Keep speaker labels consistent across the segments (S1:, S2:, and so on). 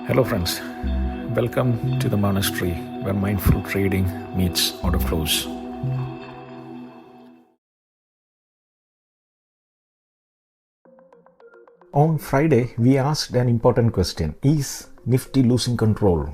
S1: Hello friends, welcome to the monastery where mindful trading meets order flows. On Friday, we asked an important question: is Nifty losing control?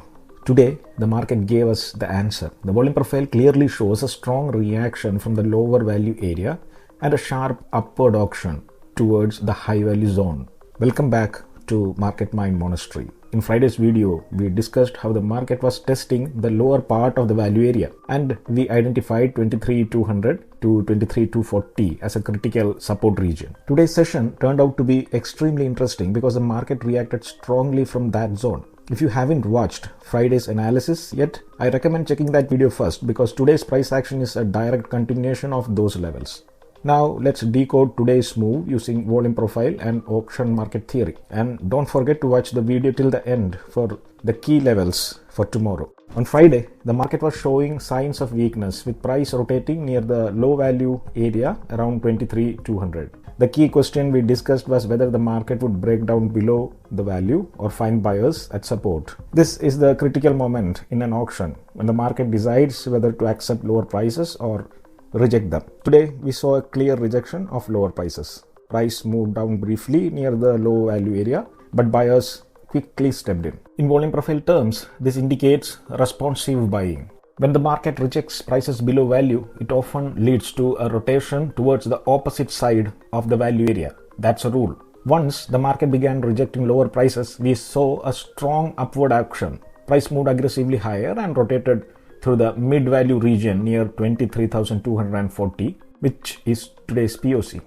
S1: Today, the market gave us the answer. The volume profile clearly shows a strong reaction from the lower value area and a sharp upward auction towards the high value zone. Welcome back to Mind Monastery. In Friday's video, we discussed how the market was testing the lower part of the value area, and we identified 23,200 to 23,240 as a critical support region. Today's session turned out to be extremely interesting because the market reacted strongly from that zone. If you haven't watched Friday's analysis yet, I recommend checking that video first because today's price action is a direct continuation of those levels. Now let's decode today's move using volume profile and auction market theory. And don't forget to watch the video till the end for the key levels for tomorrow. On Friday, the market was showing signs of weakness with price rotating near the low value area around 23,200. The key question we discussed was whether the market would break down below the value or find buyers at support. This is the critical moment in an auction when the market decides whether to accept lower prices or reject them. Today, we saw a clear rejection of lower prices. Price moved down briefly near the low value area, but buyers quickly stepped in. In volume profile terms, this indicates responsive buying. When the market rejects prices below value, it often leads to a rotation towards the opposite side of the value area. That's a rule. Once the market began rejecting lower prices, we saw a strong upward action. Price moved aggressively higher and rotated through the mid-value region near 23,240, which is today's POC.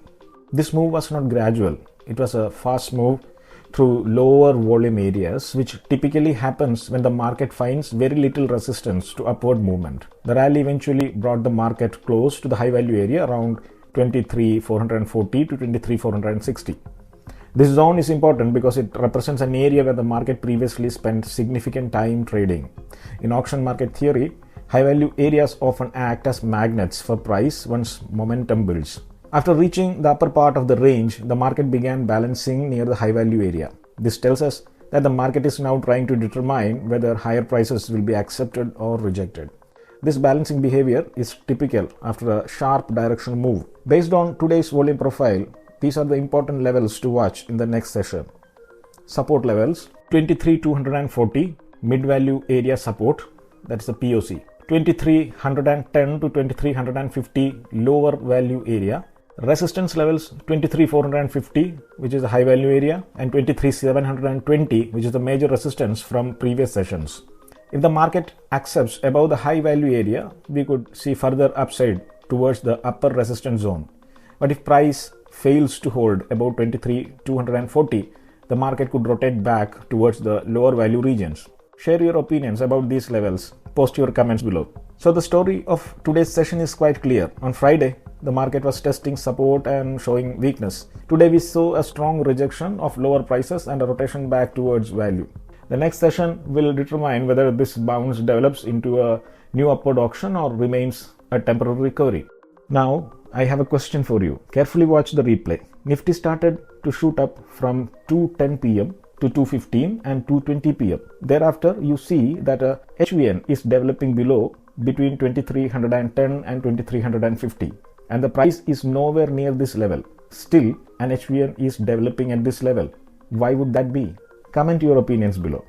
S1: This move was not gradual. It was a fast move through lower volume areas, which typically happens when the market finds very little resistance to upward movement. The rally eventually brought the market close to the high value area around 23,440 to 23,460. This zone is important because it represents an area where the market previously spent significant time trading. In auction market theory, high value areas often act as magnets for price once momentum builds. After reaching the upper part of the range, the market began balancing near the high value area. This tells us that the market is now trying to determine whether higher prices will be accepted or rejected. This balancing behavior is typical after a sharp directional move. Based on today's volume profile, these are the important levels to watch in the next session. Support levels: 23,240 mid-value area support, that's the POC. 23,110 to 23,150 lower value area. Resistance levels: 23,450, which is the high value area, and 23,720, which is the major resistance from previous sessions. If the market accepts above the high value area, we could see further upside towards the upper resistance zone. But if price fails to hold above 23,240, the market could rotate back towards the lower value regions. Share your opinions about these levels. Post your comments below. So the story of today's session is quite clear. On Friday, the market was testing support and showing weakness. Today we saw a strong rejection of lower prices and a rotation back towards value. The next session will determine whether this bounce develops into a new upward auction or remains a temporary recovery. Now, I have a question for you. Carefully watch the replay. Nifty started to shoot up from 2:10 p.m. to 2:15 and 2:20 p.m. Thereafter, you see that a HVN is developing below between 23,110 and 23,150, and the price is nowhere near this level. Still, an HVN is developing at this level. Why would that be? Comment your opinions below.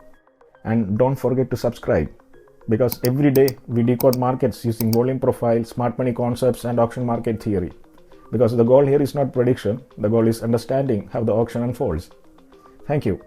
S1: And don't forget to subscribe, because every day we decode markets using volume profile, smart money concepts, and auction market theory. Because the goal here is not prediction, the goal is understanding how the auction unfolds. Thank you.